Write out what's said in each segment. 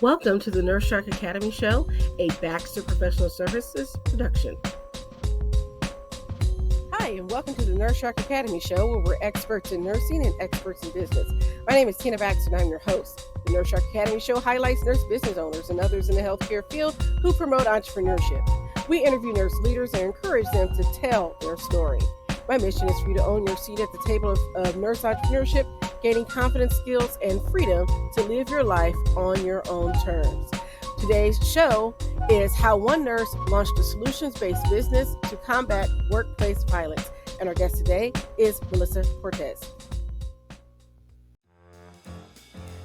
Welcome to the Nurse Shark Academy Show, a Baxter Professional Services production. Hi, and welcome to the Nurse Shark Academy Show, where we're experts in nursing and experts in business. My name is Tina Baxter, and I'm your host. The Nurse Shark Academy Show highlights nurse business owners and others in the healthcare field who promote entrepreneurship. We interview nurse leaders and encourage them to tell their story. My mission is for you to own your seat at the table of nurse entrepreneurship, gaining confidence, skills, and freedom to live your life on your own terms. Today's show is how one nurse launched a solutions-based business to combat workplace violence. And our guest today is Mel Cortez.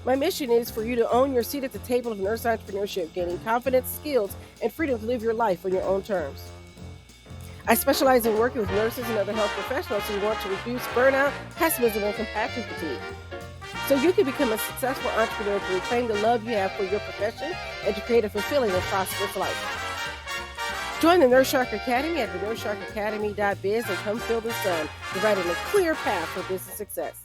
My mission is for you to own your seat at the table of nurse entrepreneurship, gaining confidence, skills, and freedom to live your life on your own terms. I specialize in working with nurses and other health professionals who want to reduce burnout, pessimism, and compassion fatigue. So you can become a successful entrepreneur to reclaim the love you have for your profession and to create a fulfilling and prosperous life. Join the Nurse Shark Academy at thenurseSharkAcademy.biz and come feel the sun, providing a clear path for business success.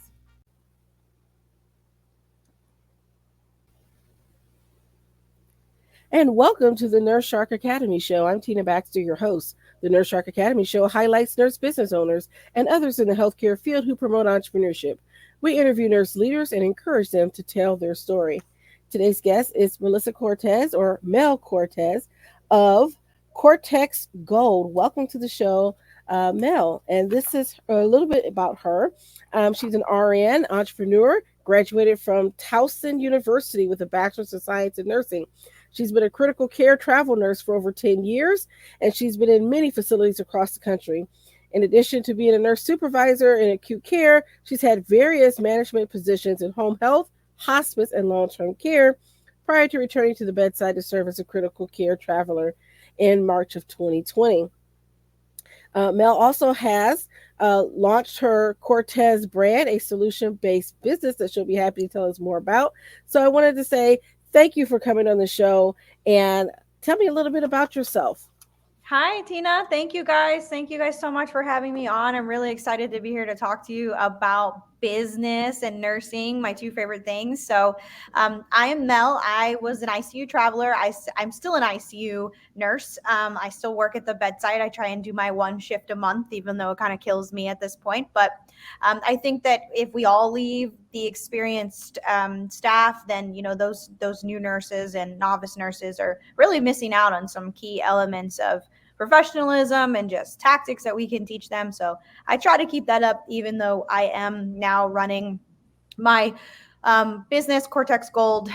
And welcome to the Nurse Shark Academy Show. I'm Tina Baxter, your host. The Nurse Shark Academy Show highlights nurse business owners and others in the healthcare field who promote entrepreneurship. We interview nurse leaders and encourage them to tell their story. Today's guest is Mel Cortez, or Mel Cortez, of Cortex Gold. Welcome to the show, Mel. And this is a little bit about her. She's an RN entrepreneur, graduated from Towson University with a Bachelor of Science in Nursing. She's been a critical care travel nurse for over 10 years, and she's been in many facilities across the country. In addition to being a nurse supervisor in acute care, she's had various management positions in home health, hospice, and long-term care prior to returning to the bedside to serve as a critical care traveler in March of 2020. Mel also has launched her Cortex Brand, a solution-based business that she'll be happy to tell us more about. So I wanted to say thank you for coming on the show, and tell me a little bit about yourself. Hi, Tina. Thank you guys. Thank you guys so much for having me on. I'm really excited to be here to talk to you about business and nursing, my two favorite things. So I am Mel. I was an ICU traveler. I'm still an ICU nurse. I still work at the bedside. I try and do my one shift a month, even though it kind of kills me at this point. But I think that if we all leave the experienced staff, then, you know, those new nurses and novice nurses are really missing out on some key elements of professionalism and just tactics that we can teach them. So I try to keep that up, even though I am now running my business. Cortex Gold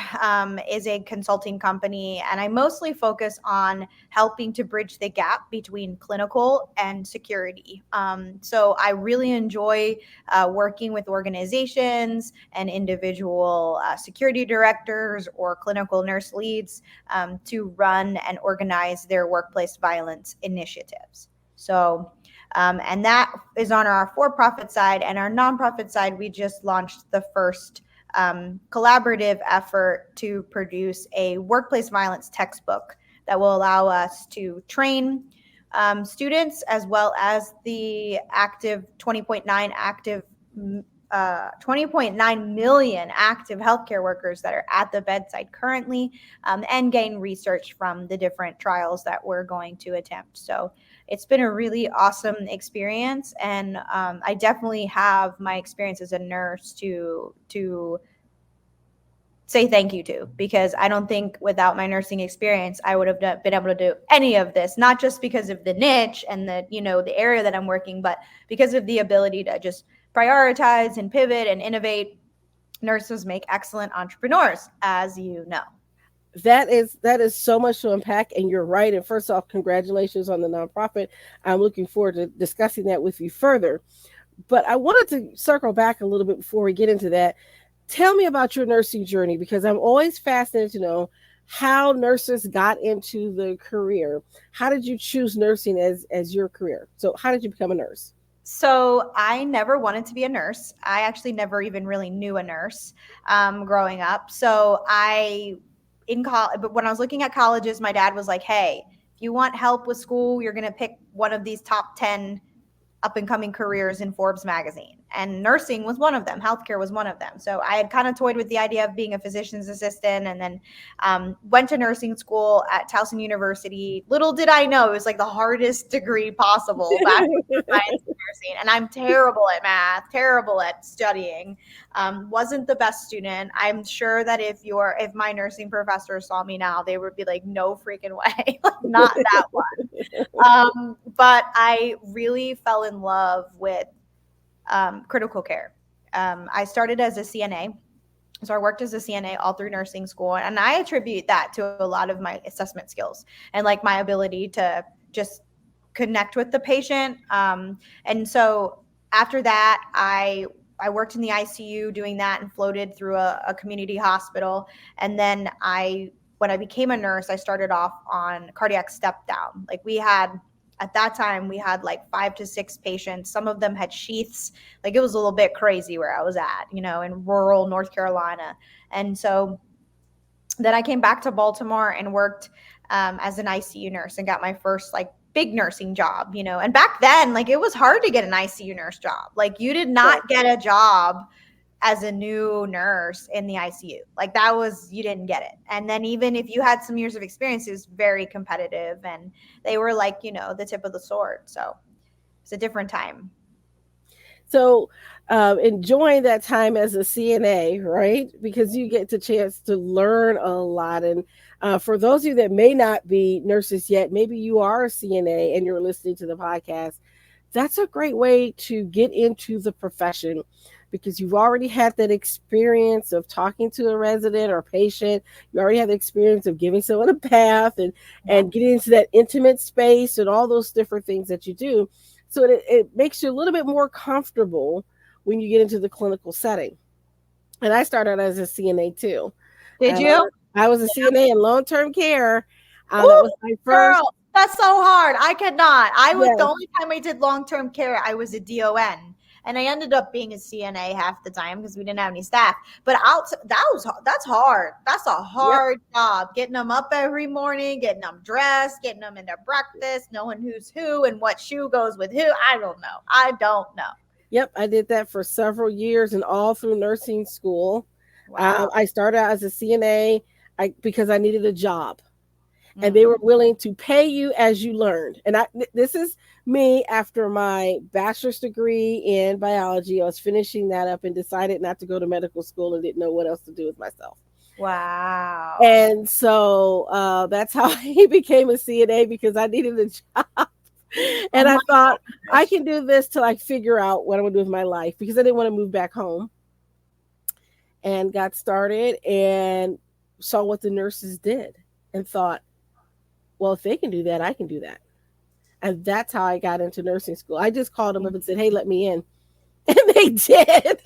is a consulting company, and I mostly focus on helping to bridge the gap between clinical and security. So I really enjoy working with organizations and individual security directors or clinical nurse leads to run and organize their workplace violence initiatives. So and that is on our for-profit side. And our nonprofit side, we just launched the first collaborative effort to produce a workplace violence textbook that will allow us to train students, as well as the active 20.9 million active healthcare workers that are at the bedside currently, and gain research from the different trials that we're going to attempt. So it's been a really awesome experience, and I definitely have my experience as a nurse to say thank you to, because I don't think without my nursing experience I would have been able to do any of this, not just because of the niche and the area that I'm working, but because of the ability to just prioritize and pivot and innovate. Nurses make excellent entrepreneurs, as you know. That is so much to unpack, and you're right. And first off, congratulations on the nonprofit. I'm looking forward to discussing that with you further. But I wanted to circle back a little bit before we get into that. Tell me about your nursing journey, because I'm always fascinated to know how nurses got into the career. How did you choose nursing as your career? So how did you become a nurse? So I never wanted to be a nurse. I actually never even really knew a nurse growing up. So but when I was looking at colleges, my dad was like, hey, if you want help with school, you're going to pick one of these top 10 up and coming careers in Forbes magazine, and nursing was one of them. Healthcare was one of them. So I had kind of toyed with the idea of being a physician's assistant, and then went to nursing school at Towson University. Little did I know it was like the hardest degree possible, Bachelor of Science in nursing. And I'm terrible at math, terrible at studying. Wasn't the best student. I'm sure that if my nursing professor saw me now, they would be like, no freaking way, like not that one. But I really fell in love with critical care. I started as a CNA. So I worked as a CNA all through nursing school. And I attribute that to a lot of my assessment skills and like my ability to just connect with the patient. And so after that, I worked in the ICU doing that and floated through a community hospital. And then when I became a nurse, I started off on cardiac step down. Like at that time, we had like 5 to 6 patients. Some of them had sheaths. Like it was a little bit crazy where I was at, in rural North Carolina. And so then I came back to Baltimore and worked as an ICU nurse and got my first like big nursing job, And back then, like it was hard to get an ICU nurse job. Like you did not get a job as a new nurse in the ICU. Like you didn't get it. And then even if you had some years of experience, it was very competitive and they were like, the tip of the sword. So it's a different time. So enjoying that time as a CNA, right? Because you get the chance to learn a lot. And for those of you that may not be nurses yet, maybe you are a CNA and you're listening to the podcast, that's a great way to get into the profession because you've already had that experience of talking to a resident or a patient. You already have the experience of giving someone a bath and getting into that intimate space and all those different things that you do. So it makes you a little bit more comfortable when you get into the clinical setting. And I started as a CNA too. Did you? I was a CNA in long-term care. Ooh, that was my first. Girl, that's so hard. I could not. The only time I did long-term care, I was a DON. And I ended up being a CNA half the time because we didn't have any staff. But that's hard. That's a hard job. Getting them up every morning, getting them dressed, getting them into breakfast, knowing who's who and what shoe goes with who. I don't know. Yep, I did that for several years and all through nursing school. Wow. I started out as a CNA because I needed a job. And they were willing to pay you as you learned. And this is me after my bachelor's degree in biology. I was finishing that up and decided not to go to medical school and didn't know what else to do with myself. Wow. And so that's how I became a CNA because I needed a job. And I thought, I can do this till I figure out what I'm going to do with my life because I didn't want to move back home. And got started and saw what the nurses did and thought, well, if they can do that, I can do that. And that's how I got into nursing school. I just called them up and said, hey, let me in. And they did.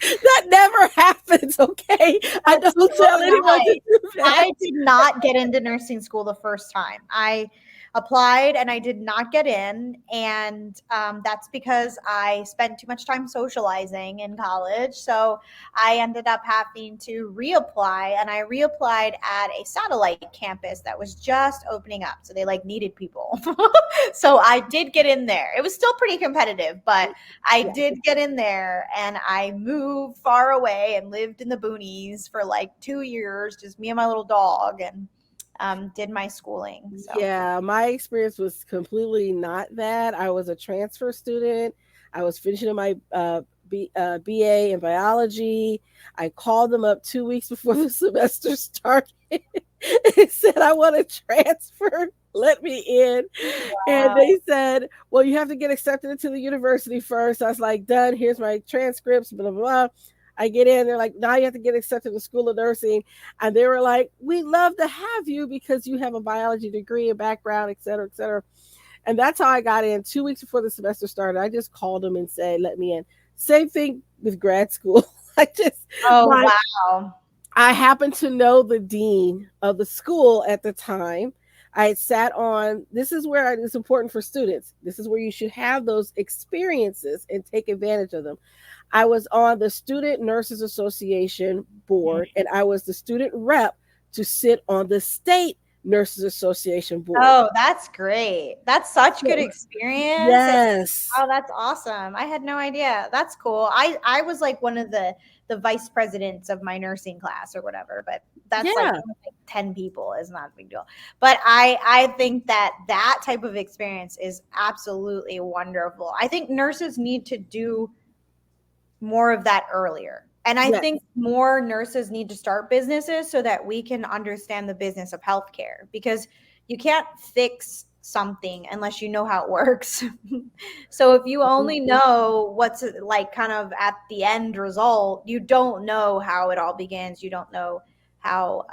That never happens, okay? I don't tell anyone to do that. I did not get into nursing school the first time. I applied and I did not get in. And that's because I spent too much time socializing in college. So I ended up having to reapply, and I reapplied at a satellite campus that was just opening up. So they needed people. So I did get in there. It was still pretty competitive, but I did get in there, and I moved far away and lived in the boonies for 2 years, just me and my little dog, and did my schooling. So. Yeah, my experience was completely not that. I was a transfer student. I was finishing my BA in biology. I called them up 2 weeks before the semester started and said, I want to transfer. Let me in. Wow. And they said, well, you have to get accepted into the university first. I was like, done. Here's my transcripts, blah, blah, blah. I get in, they're like, now you have to get accepted to the School of Nursing. And they were like, we'd love to have you because you have a biology degree, a background, et cetera, et cetera. And that's how I got in 2 weeks before the semester started. I just called them and said, let me in. Same thing with grad school. Wow. I happened to know the dean of the school at the time. I had sat on, this is where it's important for students. This is where you should have those experiences and take advantage of them. I was on the Student Nurses Association board, and I was the student rep to sit on the state Nurses Association board. Oh, that's great. That's such good So, experience. And yes. oh, that's awesome. I had no idea. That's cool. I was like one of the vice presidents of my nursing class or whatever, but that's like, Yeah. 10 people is not a big deal. But I think that that type of experience is absolutely wonderful. I think nurses need to do more of that earlier. And I Yes. think more nurses need to start businesses so that we can understand the business of healthcare, because you can't fix something unless you know how it works. So if you Mhm. only know what's like kind of at the end result, you don't know how it all begins. You don't know how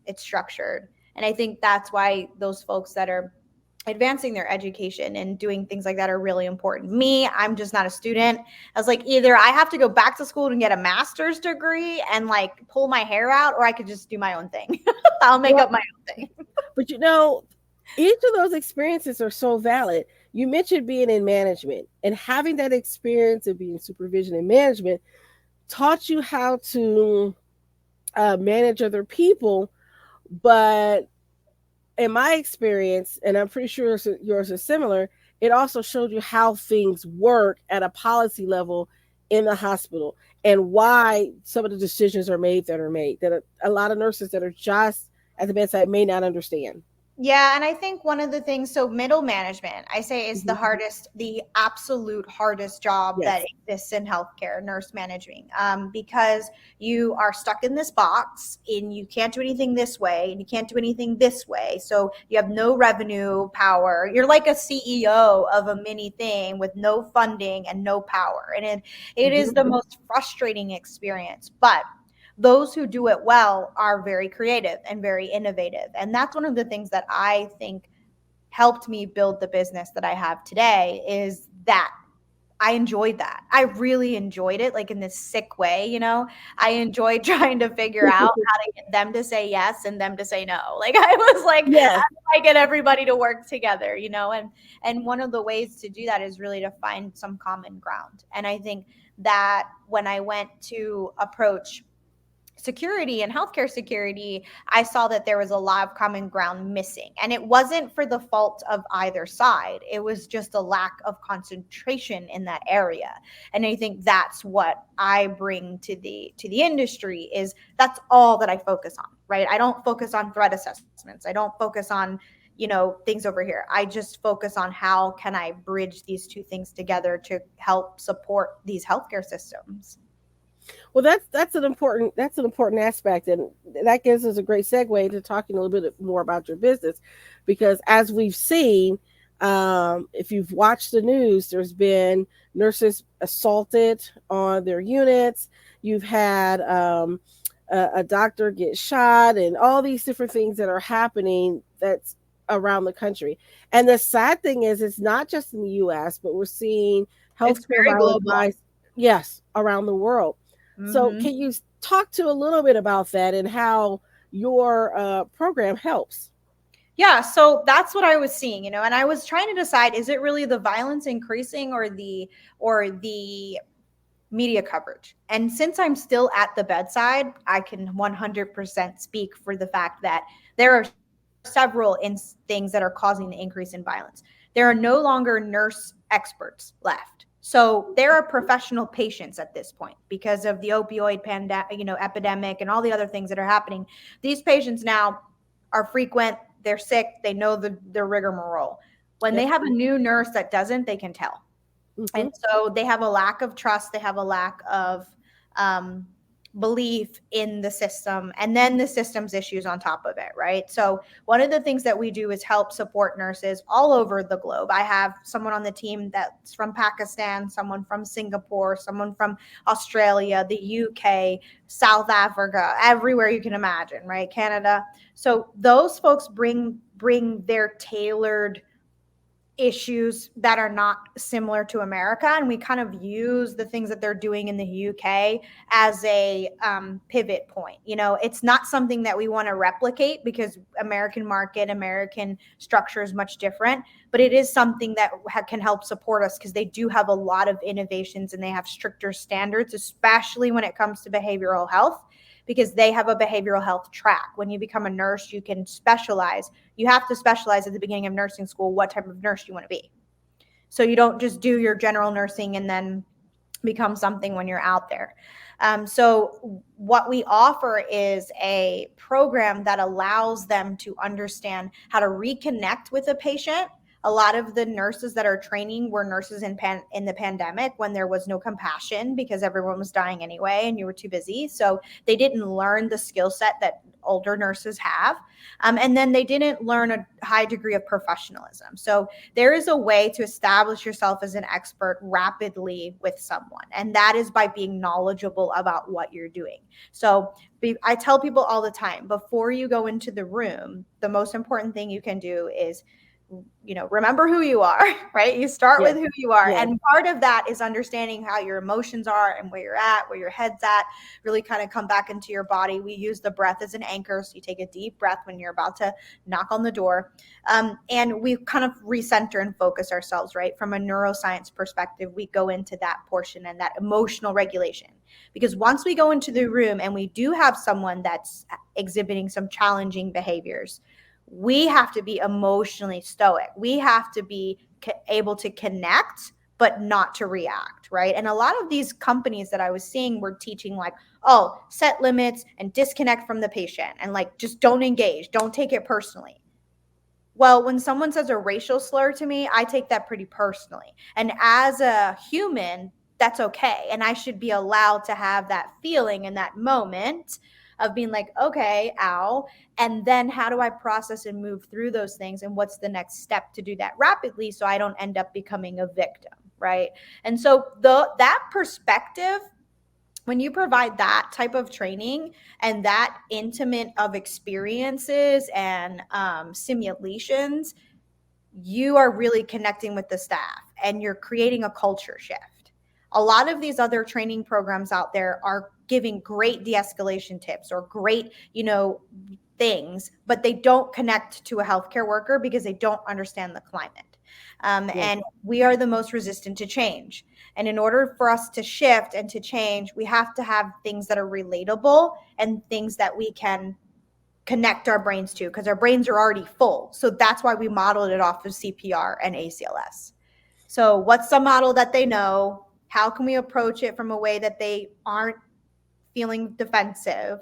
it's structured. And I think that's why those folks that are advancing their education and doing things like that are really important. Me, I'm just not a student. I was like, either I have to go back to school and get a master's degree and like pull my hair out, or I could just do my own thing. I'll make Well, up my own thing. but each of those experiences are so valid. You mentioned being in management, and having that experience of being supervision and management taught you how to manage other people. But in my experience, and I'm pretty sure yours is similar, it also showed you how things work at a policy level in the hospital, and why some of the decisions are made that are made, that a lot of nurses that are just at the bedside may not understand. Yeah, and I think one of the things, so middle management, I say is Hmm. the absolute hardest job that Yes. exists in healthcare, nurse managing, because you are stuck in this box and you can't do anything this way and you can't do anything this way. So you have no revenue power. You're like a CEO of a mini thing with no funding and no power. And it is Hmm. the most frustrating experience. But those who do it well are very creative and very innovative. And that's one of the things that I think helped me build the business that I have today, is that I enjoyed that. I really enjoyed it, like in this sick way, I enjoyed trying to figure out how to get them to say yes and them to say no. Like I was like, how Yes. do I get everybody to work together, and one of the ways to do that is really to find some common ground. And I think that when I went to approach security and healthcare security, I saw that there was a lot of common ground missing. And it wasn't for the fault of either side. It was just a lack of concentration in that area. And I think that's what I bring to the industry, is that's all that I focus on, right? I don't focus on threat assessments. I don't focus on things over here. I just focus on how can I bridge these two things together to help support these healthcare systems. Well, that's an important aspect, and that gives us a great segue to talking a little bit more about your business, because as we've seen, if you've watched the news, there's been nurses assaulted on their units. You've had a doctor get shot, and all these different things that are happening. That's around the country. And the sad thing is, it's not just in the U.S., but we're seeing It's healthcare very violence global. rise, yes, around the world. So, Hmm. can you talk to a little bit about that and how your program helps? Yeah, so that's what I was seeing, and I was trying to decide, is it really the violence increasing or the media coverage? And since I'm still at the bedside, I can 100% speak for the fact that there are several things that are causing the increase in violence. There are no longer nurse experts left. So there are professional patients at this point because of the opioid epidemic and all the other things that are happening. These patients now are frequent, they're sick, they know the rigmarole. When they Yep. have a new nurse that doesn't, they can tell. Hmm. And so they have a lack of trust, they have a lack of um, belief in the system, and then the system's issues on top of it, right? So one of the things that we do is help support nurses all over the globe. I have someone on the team that's from Pakistan, someone from Singapore, someone from Australia, the UK, South Africa, everywhere you can imagine, right? Canada. So those folks bring their tailored issues that are not similar to America. And we kind of use the things that they're doing in the UK as a pivot point. It's not something that we want to replicate because American market, American structure is much different, but it is something that can help support us because they do have a lot of innovations and they have stricter standards, especially when it comes to behavioral health. because they have a behavioral health track. When you become a nurse, you can specialize. You have to specialize at the beginning of nursing school what type of nurse you want to be. So you don't just do your general nursing and then become something when you're out there. So what we offer is a program that allows them to understand how to reconnect with a patient. A lot of the nurses that are training were nurses in the pandemic when there was no compassion because everyone was dying anyway and you were too busy. So they didn't learn the skill set that older nurses have. And then they didn't learn a high degree of professionalism. So there is a way to establish yourself as an expert rapidly with someone, and that is by being knowledgeable about what you're doing. So I tell people all the time, before you go into the room, the most important thing you can do is remember who you are, right? You start with who you are. And part of that is understanding how your emotions are and where you're at, where your head's at, really kind of come back into your body. We use the breath as an anchor. So you take a deep breath when you're about to knock on the door. And we kind of recenter and focus ourselves, right? From a neuroscience perspective, we go into that portion and that emotional regulation. Because once we go into the room and we do have someone that's exhibiting some challenging behaviors, we have to be emotionally stoic. We have to be able to connect, but not to react, right? And a lot of these companies that I was seeing were teaching like, oh, set limits and disconnect from the patient and like, just don't engage, don't take it personally. Well, when someone says a racial slur to me, I take that pretty personally. And as a human, that's okay. And I should be allowed to have that feeling in that moment of being like, okay, ow. And then how do I process and move through those things? And what's the next step to do that rapidly so I don't end up becoming a victim, right? And so that perspective, when you provide that type of training and that intimate of experiences and simulations, you are really connecting with the staff and you're creating a culture shift. A lot of these other training programs out there are giving great de-escalation tips or great, things, but they don't connect to a healthcare worker because they don't understand the climate. And we are the most resistant to change. And in order for us to shift and to change, we have to have things that are relatable and things that we can connect our brains to, because our brains are already full. So that's why we modeled it off of CPR and ACLS. So what's the model that they know? How can we approach it from a way that they aren't feeling defensive?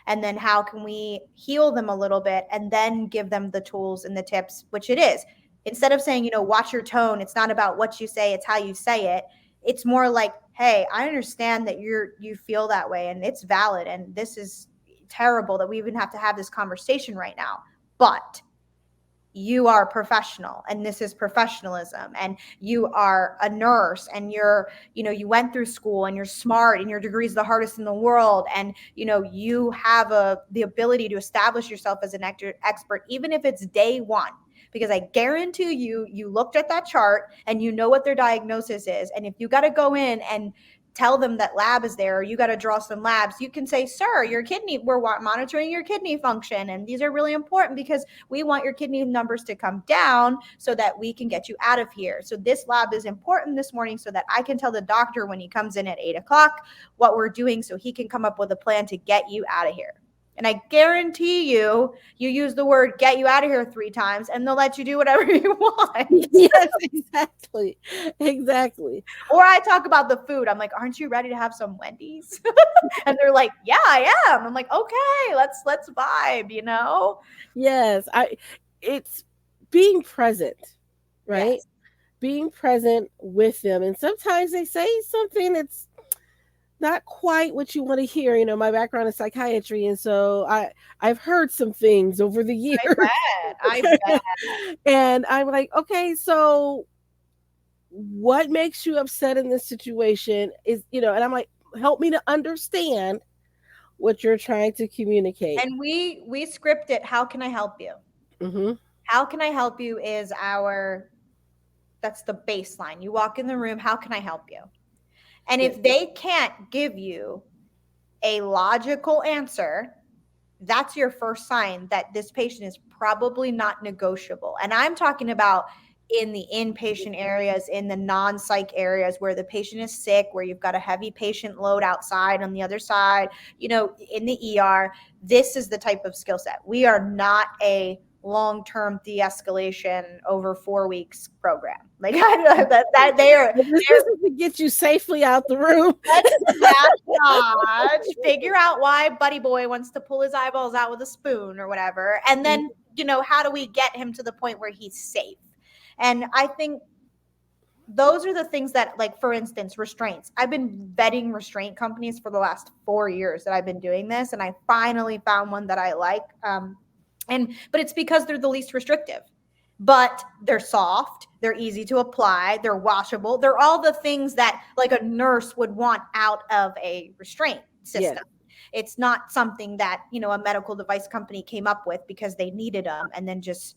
And then how can we heal them a little bit and then give them the tools and the tips, which it is. Instead of saying, watch your tone, it's not about what you say, it's how you say it. It's more like, hey, I understand that you feel that way and it's valid. And this is terrible that we even have to have this conversation right now. But you are a professional and this is professionalism, and you are a nurse and you went through school and you're smart and your degree is the hardest in the world, and you have the ability to establish yourself as an expert, even if it's day one, because I guarantee you looked at that chart and you know what their diagnosis is. And if you got to go in and tell them that lab is there, or you got to draw some labs, you can say, sir, we're monitoring your kidney function. And these are really important because we want your kidney numbers to come down so that we can get you out of here. So this lab is important this morning so that I can tell the doctor when he comes in at 8:00 what we're doing so he can come up with a plan to get you out of here. And I guarantee you use the word get you out of here 3 times and they'll let you do whatever you want. Yes, exactly. Or I talk about the food. I'm like, aren't you ready to have some Wendy's? And they're like, yeah, I am. I'm like, okay, let's vibe, Yes. It's being present, right? Yes. Being present with them. And sometimes they say something that's not quite what you want to hear. My background is psychiatry, and so I've heard some things over the years. I bet. And I'm like, okay, so what makes you upset in this situation is, and I'm like, help me to understand what you're trying to communicate. And we script it. How can I help you? Mm-hmm. How can I help you is that's the baseline. You walk in the room, how can I help you? And if they can't give you a logical answer, that's your first sign that this patient is probably not negotiable. And I'm talking about in the inpatient areas, in the non-psych areas where the patient is sick, where you've got a heavy patient load outside on the other side, in the ER. This is the type of skill set. We are not a long-term de-escalation over 4 weeks program. Like that they are. This is to get you safely out the room. Let's figure out why Buddy Boy wants to pull his eyeballs out with a spoon or whatever, and then how do we get him to the point where he's safe? And I think those are the things that, like, for instance, restraints. I've been vetting restraint companies for the last 4 years that I've been doing this, and I finally found one that I like. But it's because they're the least restrictive. But they're soft, they're easy to apply, they're washable. They're all the things that like a nurse would want out of a restraint system. Yes. It's not something that, a medical device company came up with because they needed them and then just,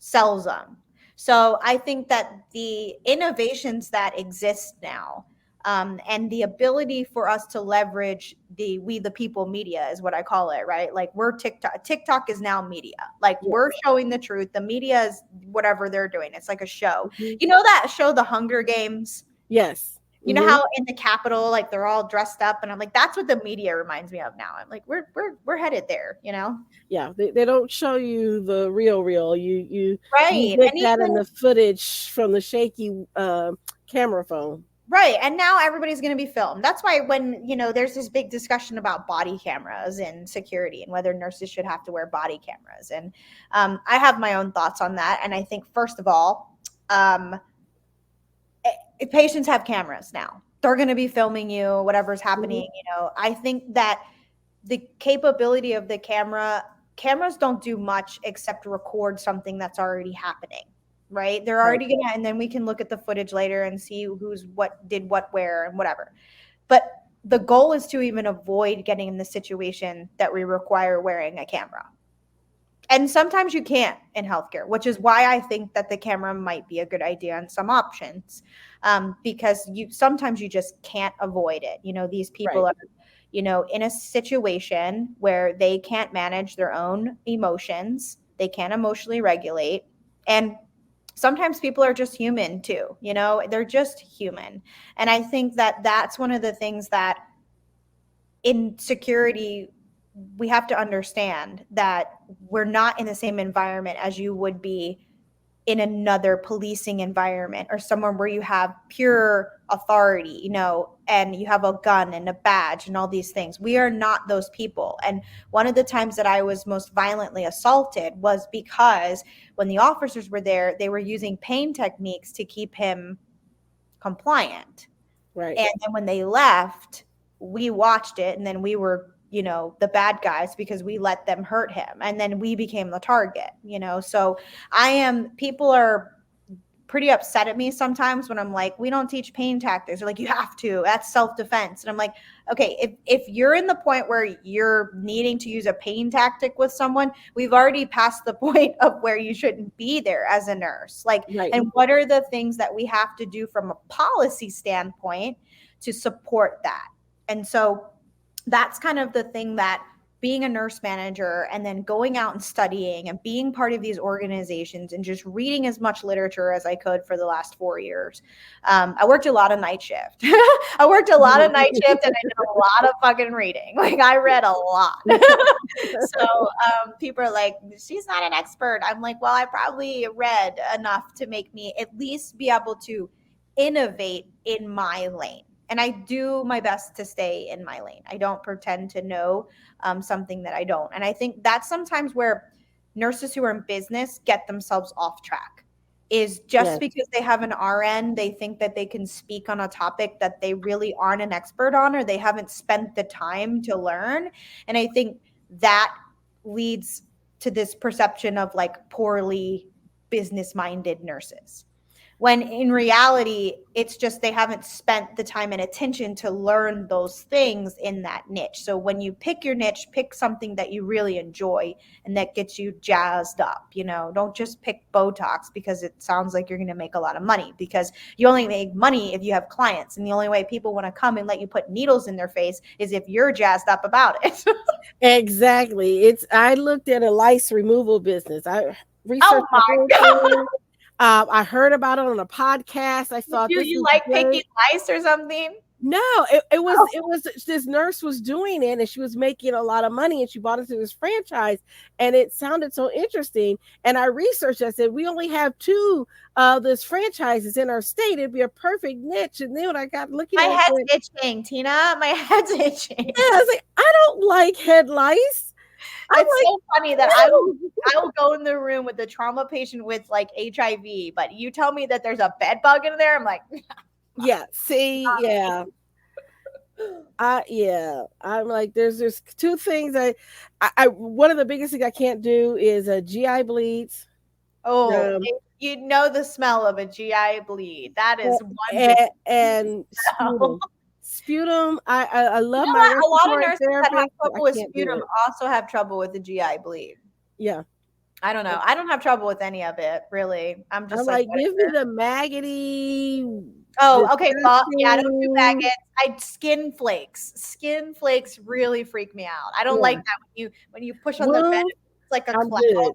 sells them. So I think that the innovations that exist now, and the ability for us to leverage we the people media is what I call it, right? Like we're TikTok is now media. Like we're showing the truth. The media is whatever they're doing. It's like a show. You know that show, The Hunger Games? Yes. You know how in the Capitol, like they're all dressed up, and I'm like, that's what the media reminds me of now. I'm like, we're headed there, Yeah, they don't show you the real. You right. You get that in the footage from the shaky camera phone. Right. And now everybody's going to be filmed. That's why when, there's this big discussion about body cameras and security and whether nurses should have to wear body cameras. And I have my own thoughts on that. And I think, first of all, patients have cameras now. They're going to be filming you, whatever's happening. I think that the capability of the cameras don't do much except record something that's already happening. Right. They're already going to, and then we can look at the footage later and see who's what did what, where, and whatever. But the goal is to even avoid getting in the situation that we require wearing a camera. And sometimes you can't in healthcare, which is why I think that the camera might be a good idea on some options, because sometimes you just can't avoid it. These people are, in a situation where they can't manage their own emotions. They can't emotionally regulate. And sometimes people are just human too, they're just human. And I think that that's one of the things that in security, we have to understand that we're not in the same environment as you would be in another policing environment or somewhere where you have pure authority, and you have a gun and a badge and all these things. We are not those people. And one of the times that I was most violently assaulted was because when the officers were there, they were using pain techniques to keep him compliant. Right. And then when they left, we watched it, and then we were, the bad guys because we let them hurt him. And then we became the target, So people are pretty upset at me sometimes when I'm like, we don't teach pain tactics. They're like, you have to, that's self-defense. And I'm like, okay, if you're in the point where you're needing to use a pain tactic with someone, we've already passed the point of where you shouldn't be there as a nurse. Like, and what are the things that we have to do from a policy standpoint to support that? And so that's kind of the thing that being a nurse manager and then going out and studying and being part of these organizations and just reading as much literature as I could for the last 4 years. I worked a lot of night shift. And I did a lot of fucking reading. Like I read a lot. So people are like, she's not an expert. I'm like, well, I probably read enough to make me at least be able to innovate in my lane. And I do my best to stay in my lane. I don't pretend to know something that I don't. And I think that's sometimes where nurses who are in business get themselves off track, is just because they have an RN, they think that they can speak on a topic that they really aren't an expert on, or they haven't spent the time to learn. And I think that leads to this perception of like poorly business-minded nurses. When in reality, it's just they haven't spent the time and attention to learn those things in that niche. So when you pick your niche, pick something that you really enjoy and that gets you jazzed up. Don't just pick Botox because it sounds like you're going to make a lot of money, because you only make money if you have clients. And the only way people want to come and let you put needles in their face is if you're jazzed up about it. Exactly. I looked at a lice removal business. I researched I heard about it on a podcast. I thought Do this you is like picking great. lice or something? No, it was this nurse was doing it and she was making a lot of money and she bought into this franchise and it sounded so interesting. And I researched, I said, we only have two of this franchises in our state. It'd be a perfect niche. And then when I got looking My at head's it, itching, Tina. My head's itching. yeah, I was like, I don't like head lice. I'm It's like, so funny that no. I will go in the room with the trauma patient with like HIV, but you tell me that there's a bed bug in there, I'm like, Yeah, see, yeah. Yeah, I'm like, there's two things I one of the biggest things I can't do is a GI bleeds. oh, Um, you know the smell of a GI bleed. That is one big and no. sputum. Sputum. I You love know my what? A lot of respiratory nurses that have therapist, but I trouble with can't do sputum it. also have trouble with the GI bleed. Yeah. I don't know. I don't have trouble with any of it, really. I'm I'm just like, like, give me whatever. the maggoty, Oh, okay. Well, yeah, I don't do disgusting. maggots. I skin flakes. Skin flakes really freak me out. I don't like Yeah. that when you push on the bed, Wounds, it's like a I'm cloud good. of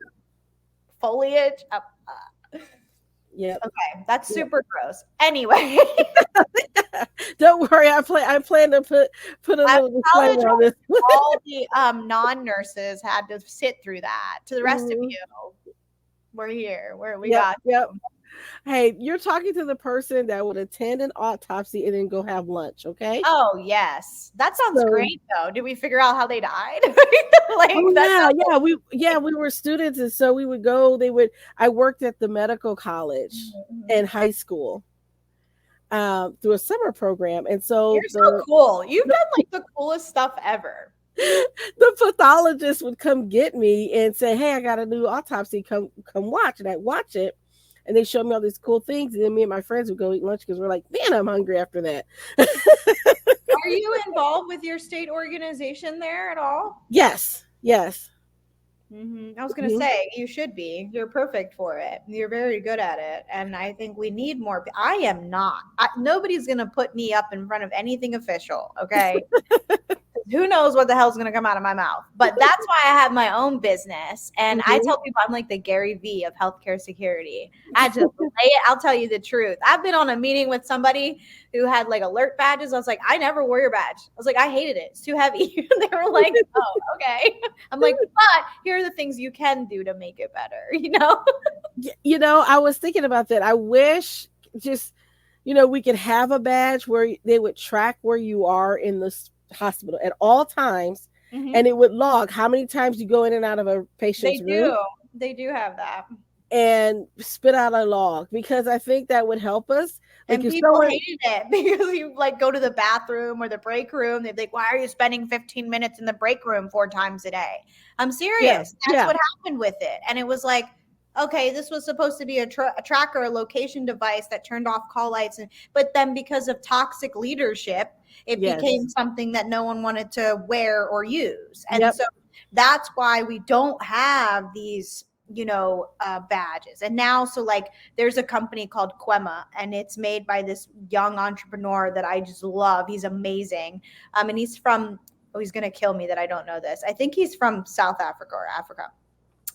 foliage. Yep. Okay, that's Yep. super gross. Anyway, Don't worry, I plan to put a I little apologize. disclaimer on this. All the non-nurses had to sit through that. To the rest of Mhm. you, we're here. We Yep. got Yep. you. Hey, you're talking to the person that would attend an autopsy and then go have lunch, okay? Oh yes, that sounds So, great. Though, did we figure out how they died? Like oh that yeah, sounds we were students, and so we would go. I worked at the medical college like in high school through a summer program, and so you're so cool. You've done like the coolest stuff ever. the pathologist would come get me and say, "Hey, I got a new autopsy. Come watch." And I watch it, and they show me all these cool things, and then me and my friends would go eat lunch because we're like, "Man, I'm hungry after that." Are you involved with your state organization there at all? Yes, yes. I was going to say you should be. You're perfect for it. You're very good at it, and I think we need more. I am not. Nobody's going to put me up in front of anything official. Okay, who knows what the hell's going to come out of my mouth. But that's why I have my own business. And I tell people I'm like the Gary V of healthcare security. I just lay it. I'll tell you the truth. I've been on a meeting with somebody who had like alert badges. I was like, I never wore your badge. I was like, I hated it. It's too heavy. They were like, oh, okay. I'm like, but here are the things you can do to make it better, you know? I was thinking about that. I wish just, we could have a badge where they would track where you are in the hospital at all times, and it would log how many times you go in and out of a patient's room. They do have that. And spit out a log, because I think that would help us. Like, and people hated it because you like go to the bathroom or the break room. They'd be like, why are you spending 15 minutes in the break room 4 times a day? I'm serious. That's what happened with it. And it was like, okay, this was supposed to be a tracker, a location device that turned off call lights. But then because of toxic leadership, it became something that no one wanted to wear or use. And so that's why we don't have these badges. And now, so like there's a company called Quema, and it's made by this young entrepreneur that I just love. He's amazing. And he's from, he's going to kill me that I don't know this. I think he's from South Africa or Africa.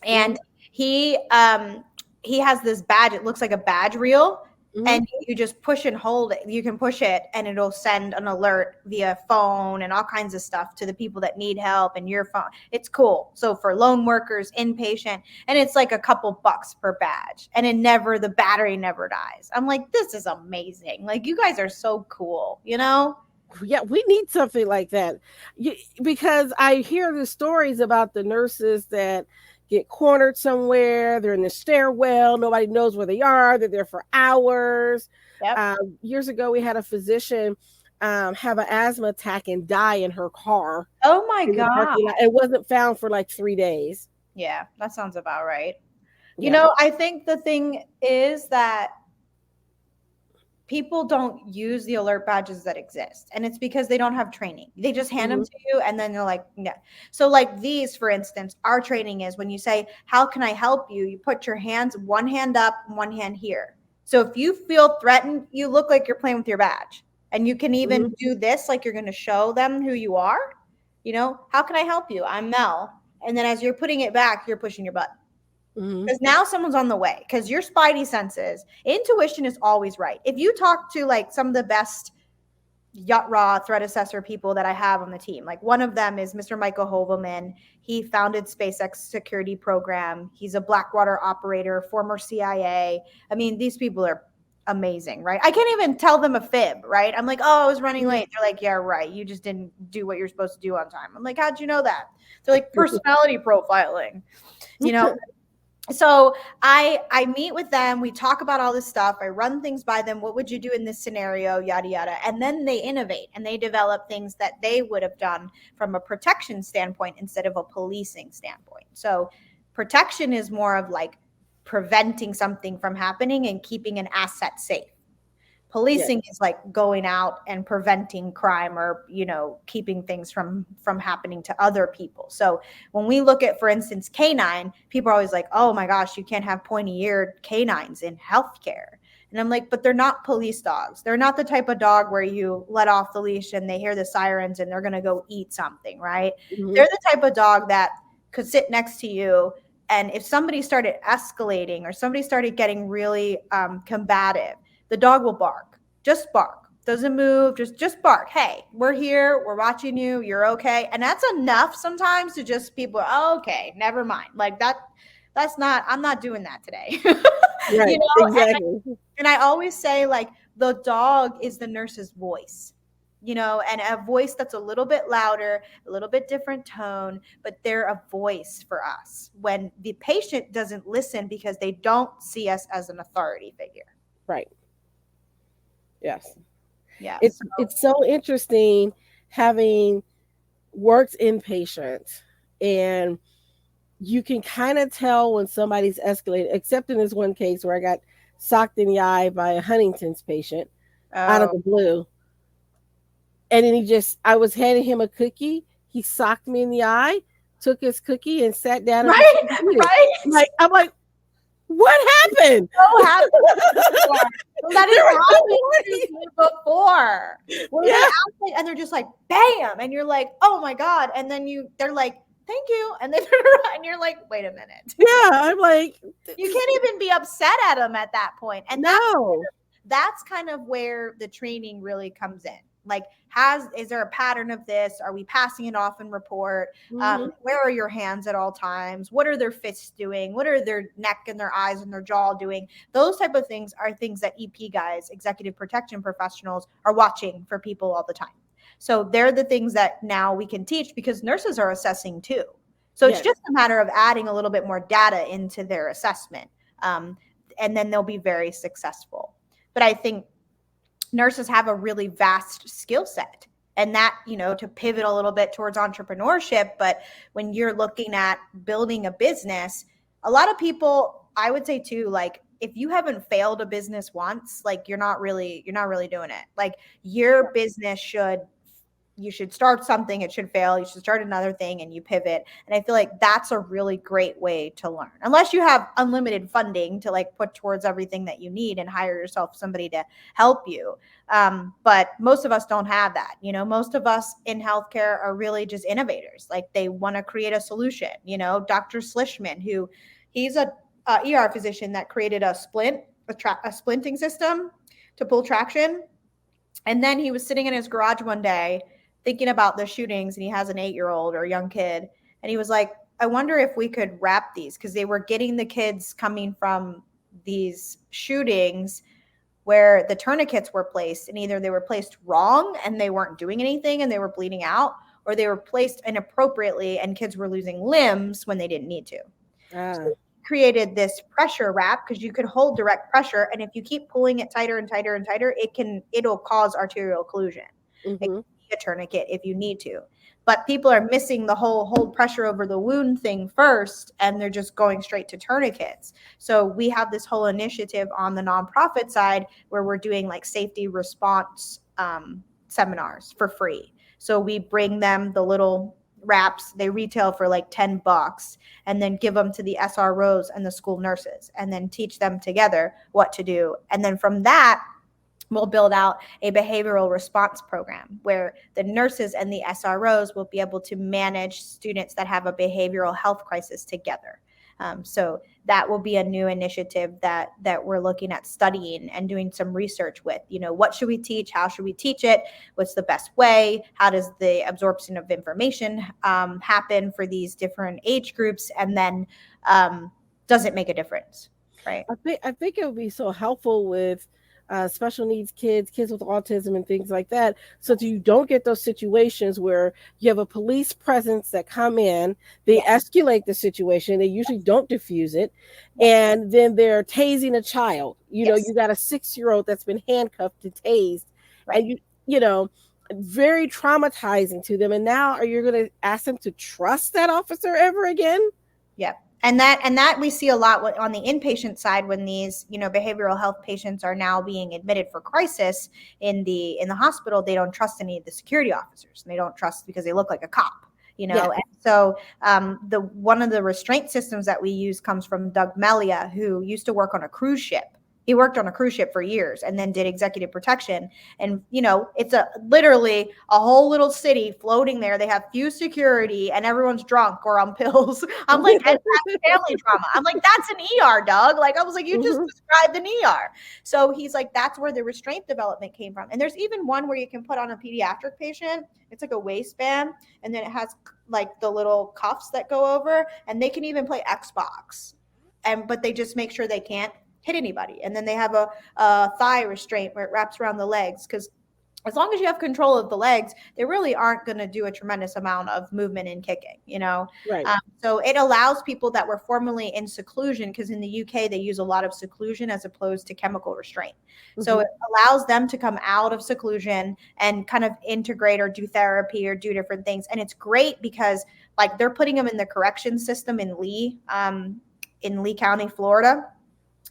And he has this badge. It looks like a badge reel. And you just push and hold it. You can push it and it'll send an alert via phone and all kinds of stuff to the people that need help and your phone. It's cool. So for lone workers, inpatient, and it's like a couple bucks per badge, and the battery never dies. I'm like, this is amazing. Like, you guys are so cool, Yeah, we need something like that, because I hear the stories about the nurses that get cornered somewhere. They're in the stairwell. Nobody knows where they are. They're there for hours. Years ago, we had a physician have an asthma attack and die in her car. Oh my God. It wasn't found for like 3 days. Yeah, that sounds about right. I think the thing is that people don't use the alert badges that exist, and it's because they don't have training. They just hand them to you, and then they're like, yeah. So like these, for instance, our training is when you say, how can I help you? You put your hands, one hand up, one hand here. So if you feel threatened, you look like you're playing with your badge, and you can even do this, like you're going to show them who you are. How can I help you? I'm Mel. And then as you're putting it back, you're pushing your button. Mm-hmm. Because now someone's on the way, because your spidey senses, intuition is always right. If you talk to like some of the best yacht raw threat assessor people that I have on the team, like one of them is Mr. Michael Hovelman. He founded SpaceX security program. He's a Blackwater operator, former CIA. I mean, these people are amazing, right? I can't even tell them a fib, right? I'm like, oh, I was running late. They're like, yeah, right. You just didn't do what you're supposed to do on time. I'm like, how'd you know that? They're like, personality profiling, you know? So I meet with them, we talk about all this stuff, I run things by them, what would you do in this scenario, yada yada, and then they innovate and they develop things that they would have done from a protection standpoint instead of a policing standpoint. So protection is more of like preventing something from happening and keeping an asset safe. Policing is like going out and preventing crime, or keeping things from happening to other people. So when we look at, for instance, canine, people are always like, oh my gosh, you can't have pointy-eared canines in healthcare. And I'm like, but they're not police dogs. They're not the type of dog where you let off the leash and they hear the sirens and they're going to go eat something, right? Mm-hmm. They're the type of dog that could sit next to you, and if somebody started escalating or somebody started getting really combative, the dog will bark. Just bark. Doesn't move. Just bark. Hey, we're here. We're watching you. You're okay. And that's enough sometimes to just people, oh, okay, never mind. Like that's not, I'm not doing that today. Right. Exactly. And I always say, like, the dog is the nurse's voice, and a voice that's a little bit louder, a little bit different tone, but they're a voice for us when the patient doesn't listen because they don't see us as an authority figure. Right. Yes. Yeah. It's so interesting having worked inpatient, and you can kind of tell when somebody's escalated, except in this one case where I got socked in the eye by a Huntington's patient out of the blue. And then I was handing him a cookie. He socked me in the eye, took his cookie and sat down. Right. I'm like, what happened? So happy. That is happened before. And they're just like, bam. And you're like, oh my God. And then they're like, thank you. And then and you're like, wait a minute. Yeah. I'm like, you can't even be upset at them at that point. And that's kind of where the training really comes in. Like, is there a pattern of this? Are we passing it off in report? Mm-hmm. Where are your hands at all times? What are their fists doing? What are their neck and their eyes and their jaw doing? Those type of things are things that EP guys, executive protection professionals, are watching for people all the time. So they're the things that now we can teach because nurses are assessing too. So it's just a matter of adding a little bit more data into their assessment. And then they'll be very successful. But I think nurses have a really vast skill set, and that, to pivot a little bit towards entrepreneurship. But when you're looking at building a business, a lot of people, I would say too, like, if you haven't failed a business once, like you're not really doing it. Like, your business you should start something, it should fail, you should start another thing, and you pivot. And I feel like that's a really great way to learn, unless you have unlimited funding to like put towards everything that you need and hire yourself somebody to help you. But most of us don't have that. Most of us in healthcare are really just innovators. Like, they want to create a solution. Dr. Slishman, he's a ER physician that created a splinting system to pull traction. And then he was sitting in his garage one day thinking about the shootings, and he has an 8-year-old or a young kid. And he was like, I wonder if we could wrap these, because they were getting the kids coming from these shootings where the tourniquets were placed, and either they were placed wrong and they weren't doing anything and they were bleeding out, or they were placed inappropriately and kids were losing limbs when they didn't need to. So created this pressure wrap, because you could hold direct pressure, and if you keep pulling it tighter and tighter and tighter, it'll cause arterial occlusion. Mm-hmm. A tourniquet if you need to. But people are missing the whole hold pressure over the wound thing first, and they're just going straight to tourniquets. So we have this whole initiative on the nonprofit side where we're doing like safety response seminars for free. So we bring them the little wraps, they retail for like $10, and then give them to the SROs and the school nurses, and then teach them together what to do. And then from that, we'll build out a behavioral response program where the nurses and the SROs will be able to manage students that have a behavioral health crisis together. So that will be a new initiative that we're looking at studying and doing some research with. What should we teach? How should we teach it? What's the best way? How does the absorption of information happen for these different age groups? And then does it make a difference? Right. I think it would be so helpful with special needs kids with autism and things like that, so that you don't get those situations where you have a police presence that come in, they Yes. escalate the situation, they usually don't diffuse it, Yes. and then they're tasing a child. Yes. You got a 6-year-old that's been handcuffed and tased, Right. and you know, very traumatizing to them. And now are you going to ask them to trust that officer ever again? Yep. And that we see a lot on the inpatient side when these, behavioral health patients are now being admitted for crisis in the hospital. They don't trust any of the security officers. And they don't trust because they look like a cop. Yeah. And so the one of the restraint systems that we use comes from Doug Melia, who used to work on a cruise ship. He worked on a cruise ship for years and then did executive protection. And, it's literally a whole little city floating there. They have few security and everyone's drunk or on pills. I'm like, and that's family trauma. I'm like, that's an ER, Doug. Like, I was like, you just described an ER. So he's like, that's where the restraint development came from. And there's even one where you can put on a pediatric patient. It's like a waistband. And then it has like the little cuffs that go over, and they can even play Xbox. But they just make sure they can't hit anybody. And then they have a thigh restraint where it wraps around the legs, because as long as you have control of the legs, they really aren't going to do a tremendous amount of movement and kicking, Right. So it allows people that were formerly in seclusion, because in the UK they use a lot of seclusion as opposed to chemical restraint. So it allows them to come out of seclusion and kind of integrate or do therapy or do different things. And it's great because like they're putting them in the correction system in Lee County, Florida.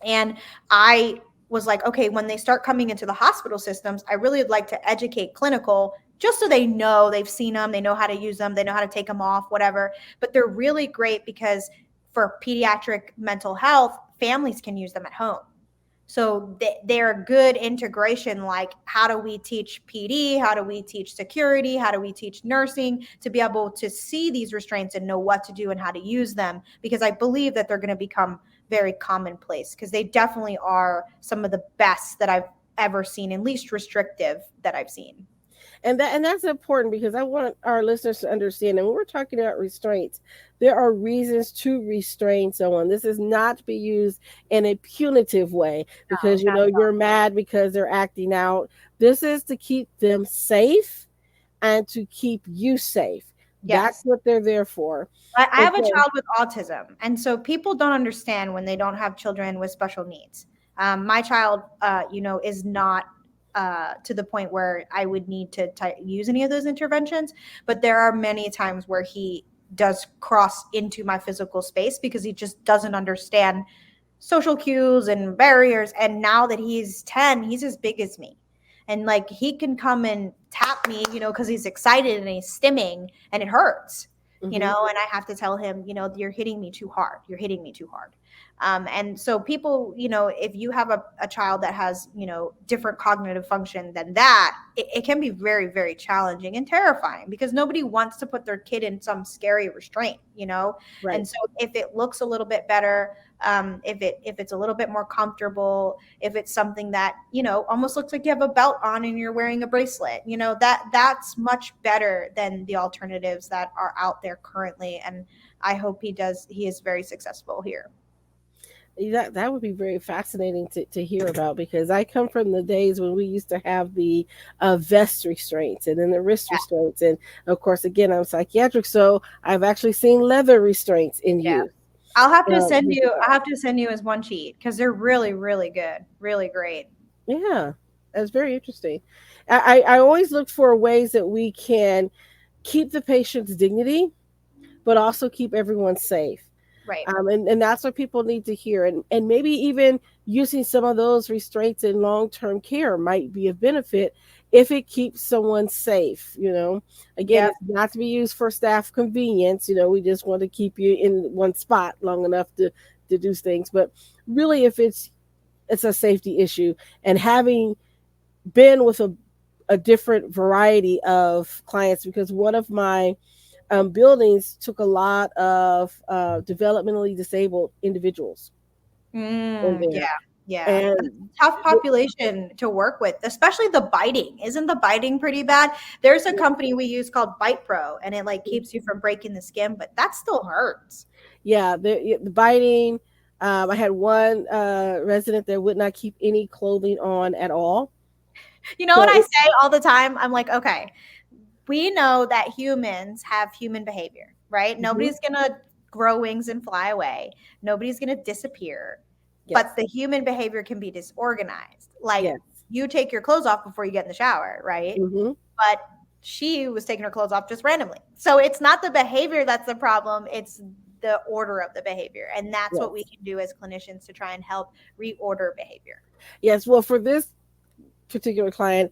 And I was like, okay, when they start coming into the hospital systems, I really would like to educate clinical, just so they know, they've seen them, they know how to use them, they know how to take them off, whatever. But they're really great because for pediatric mental health, families can use them at home. So they're a good integration. Like, how do we teach PD? How do we teach security? How do we teach nursing to be able to see these restraints and know what to do and how to use them? Because I believe that they're going to become very commonplace, because they definitely are some of the best that I've ever seen, and least restrictive that I've seen. And that's important, because I want our listeners to understand that when we're talking about restraints, there are reasons to restrain someone. This is not to be used in a punitive way because you're mad because they're acting out. This is to keep them safe and to keep you safe. Yes. That's what they're there for. I have a child with autism, and so people don't understand when they don't have children with special needs. My child, is not to the point where I would need to use any of those interventions, but there are many times where he does cross into my physical space because he just doesn't understand social cues and barriers. And now that he's 10, he's as big as me. And like, he can come and tap me, because he's excited and he's stimming and it hurts, and I have to tell him, you're hitting me too hard. You're hitting me too hard. And so people, if you have a child that has, different cognitive function than that, it can be very, very challenging and terrifying, because nobody wants to put their kid in some scary restraint, Right. And so if it looks a little bit better, if it's a little bit more comfortable, if it's something that, almost looks like you have a belt on and you're wearing a bracelet, that's much better than the alternatives that are out there currently. And I hope he is very successful here. That would be very fascinating to hear about, because I come from the days when we used to have the vest restraints and then the wrist restraints. And of course, again, I'm psychiatric, so I've actually seen leather restraints in use. I'll have to send you as one sheet, because they're really, really good, really great. Yeah, that's very interesting. I always look for ways that we can keep the patient's dignity, but also keep everyone safe. Right. And that's what people need to hear. And maybe even using some of those restraints in long-term care might be of benefit if it keeps someone safe. Again, it's not to be used for staff convenience. We just want to keep you in one spot long enough to do things. But really, if it's a safety issue, and having been with a different variety of clients, because one of my buildings took a lot of developmentally disabled individuals in Yeah, there. yeah. That's And a tough population to work with, especially the biting. Isn't the biting pretty bad? There's a company we use called Bite Pro, and it like keeps you from breaking the skin, but that still hurts. yeah, the biting. I had one resident that would not keep any clothing on at all. You know So what I say all the time? I'm like, okay, we know that humans have human behavior, right? mhm, Nobody's gonna grow wings and fly away. Nobody's gonna disappear. But yes, the human behavior can be disorganized. Like yes, you take your clothes off before you get in the shower, right? hmm, But she was taking her clothes off just randomly. So it's not the behavior that's the problem, it's the order of the behavior. And that's what we yes, can do as clinicians to try and help reorder behavior. yes. Well, for this particular client,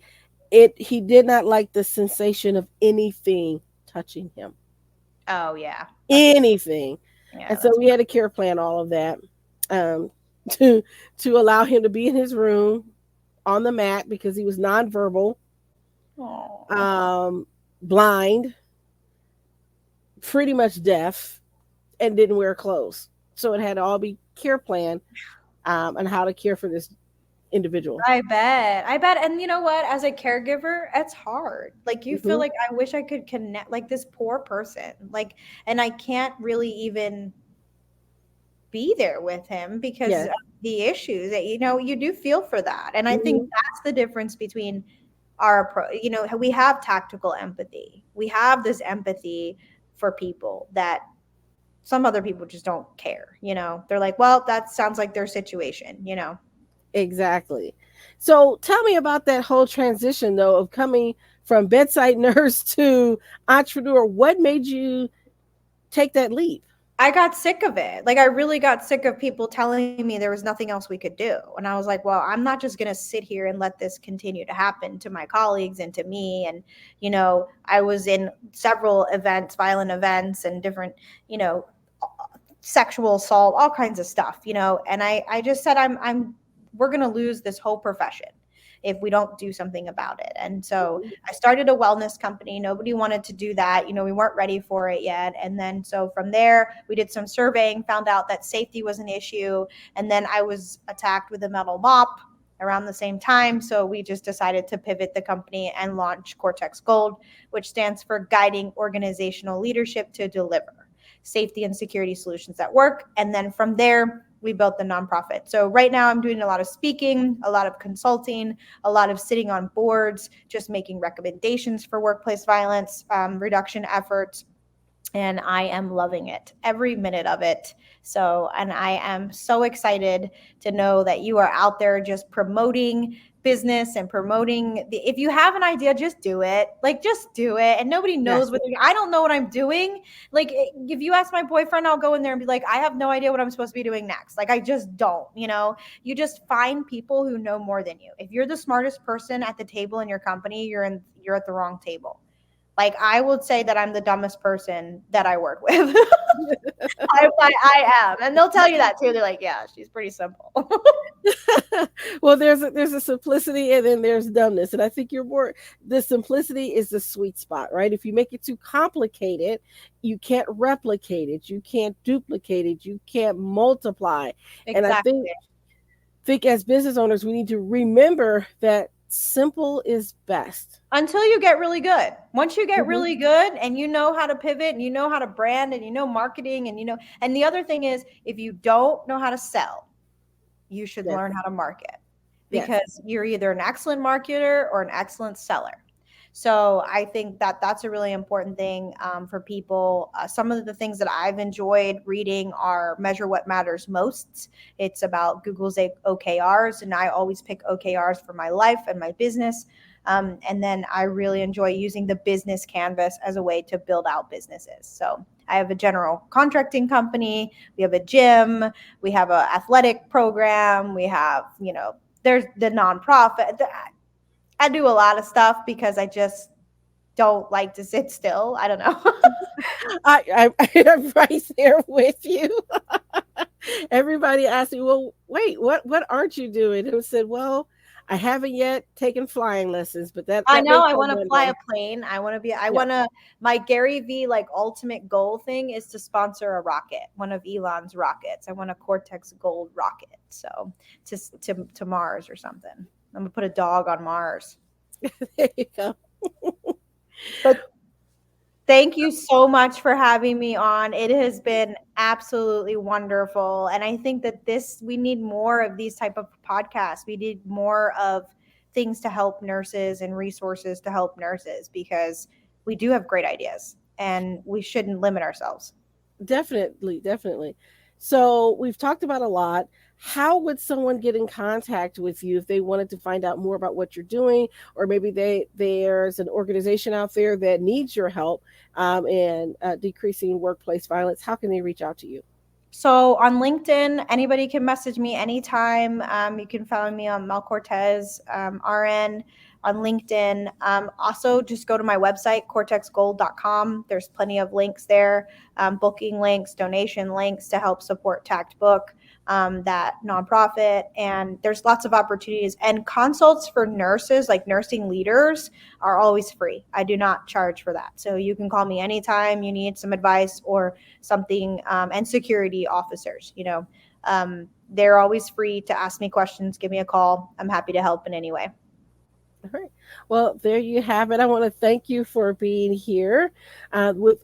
it he did not like the sensation of anything touching him, Oh yeah. That's anything, yeah, and so that's we had to care plan all of that um, to allow him to be in his room on the mat because he was nonverbal, oh. um, blind, pretty much deaf, and didn't wear clothes. So it had to all be care plan on how to care for this individual. I bet. I bet. And you know what? As a caregiver, it's hard. Like you feel Hmm. like I wish I could connect like this poor person. Like and I can't really even be there with him because Yes. of the issues that you do feel for that. And I think Hmm. that's the difference between our approach. We have tactical empathy. We have this empathy for people that some other people just don't care. They're like, well, that sounds like their situation. Exactly. So tell me about that whole transition, though, of coming from bedside nurse to entrepreneur. What made you take that leap? I got sick of it. Like I really got sick of people telling me there was nothing else we could do. And I was like, well, I'm not just going to sit here and let this continue to happen to my colleagues and to me. And, I was in several events, violent events and different, you know, sexual assault, all kinds of stuff. And I just said, we're going to lose this whole profession if we don't do something about it. And so I started a wellness company. Nobody wanted to do that. We weren't ready for it yet. And then so from there, we did some surveying, found out that safety was an issue. And then I was attacked with a metal mop around the same time. So we just decided to pivot the company and launch Cortex Gold, which stands for Guiding Organizational Leadership to Deliver Safety and Security Solutions at Work. And then from there, we built the nonprofit. So right now I'm doing a lot of speaking, a lot of consulting, a lot of sitting on boards, just making recommendations for workplace violence reduction efforts. And I am loving it, every minute of it. So, and I am so excited to know that you are out there just promoting business and promoting if you have an idea, just do it. Like, just do it. And nobody knows Yes. I don't know what I'm doing. Like, if you ask my boyfriend, I'll go in there and be like, I have no idea what I'm supposed to be doing next. Like, I just don't. You just find people who know more than you. If you're the smartest person at the table in your company, you're at the wrong table. Like I would say that I'm the dumbest person that I work with. I am, and they'll tell you that too. They're like, "Yeah, she's pretty simple." Well, there's a simplicity and then there's dumbness, and I think you're more. The simplicity is the sweet spot, right? If you make it too complicated, you can't replicate it, you can't duplicate it, you can't multiply. And I Exactly. think as business owners, we need to remember that simple is best. Until you get really good. Once you get Hmm. really good and you know how to pivot and you know how to brand and you know marketing and the other thing is if you don't know how to sell, you should Yes, learn how to market yes. because you're either an excellent marketer or an excellent seller. So I think that that's a really important thing for people. Some of the things that I've enjoyed reading are Measure What Matters Most. It's about Google's OKRs, and I always pick OKRs for my life and my business. And then I really enjoy using the business canvas as a way to build out businesses. So I have a general contracting company. We have a gym. We have an athletic program. We have, there's the nonprofit. I do a lot of stuff because I just don't like to sit still. I don't know. I'm right there with you. Everybody asked me, well, wait, what aren't you doing? And I said, well, I haven't yet taken flying lessons, but that I know may I come want to one fly day. a plane. I want to be, Yeah. my Gary V like ultimate goal thing is to sponsor a rocket, one of Elon's rockets. I want a Cortex Gold rocket. So to Mars or something. I'm going to put a dog on Mars. There you go. But thank you so much for having me on. It has been absolutely wonderful. And I think that we need more of these type of podcasts. We need more of things to help nurses and resources to help nurses, because we do have great ideas and we shouldn't limit ourselves. Definitely, definitely. So we've talked about a lot. How would someone get in contact with you if they wanted to find out more about what you're doing, or maybe there's an organization out there that needs your help in decreasing workplace violence? How can they reach out to you? So on LinkedIn, anybody can message me anytime. You can follow me on Mel Cortez, RN on LinkedIn. Also, just go to my website, cortexgold.com. There's plenty of links there, booking links, donation links to help support Tact Book, that nonprofit. And there's lots of opportunities. And consults for nurses, like nursing leaders, are always free. I do not charge for that. So you can call me anytime you need some advice or something, and security officers, they're always free to ask me questions. Give me a call. I'm happy to help in any way. All right. Well, there you have it. I want to thank you for being here.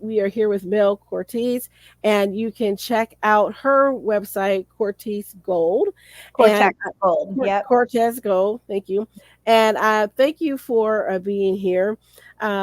We are here with Mel Cortez, and you can check out her website, Cortez Gold, and Cortex Gold. Yep. Cortez Gold. Thank you, and thank you for being here.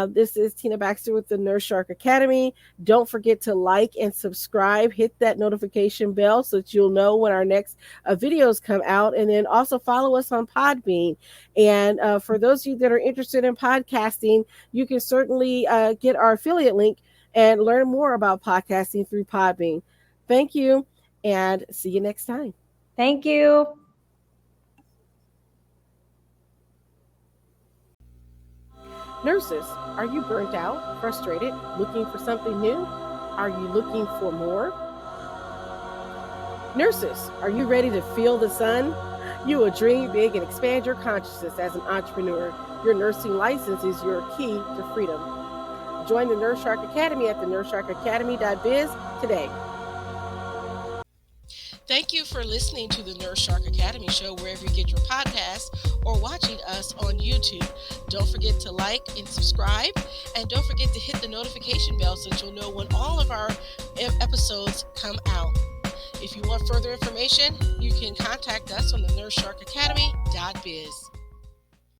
This is Tina Baxter with the Nurse Shark Academy. Don't forget to like and subscribe. Hit that notification bell so that you'll know when our next videos come out. And then also follow us on Podbean. And for those of you that are interested in podcasting, you can certainly get our affiliate link and learn more about podcasting through Podbean. Thank you, and see you next time. Thank you. Nurses, are you burnt out, frustrated, looking for something new? Are you looking for more? Nurses, are you ready to feel the sun? You will dream big and expand your consciousness as an entrepreneur. Your nursing license is your key to freedom. Join the Nurse Shark Academy at the nursesharkacademy.biz today. Thank you for listening to the Nurse Shark Academy show wherever you get your podcasts or watching us on YouTube. Don't forget to like and subscribe, and don't forget to hit the notification bell so that you'll know when all of our episodes come out. If you want further information, you can contact us on the nursesharkacademy.biz.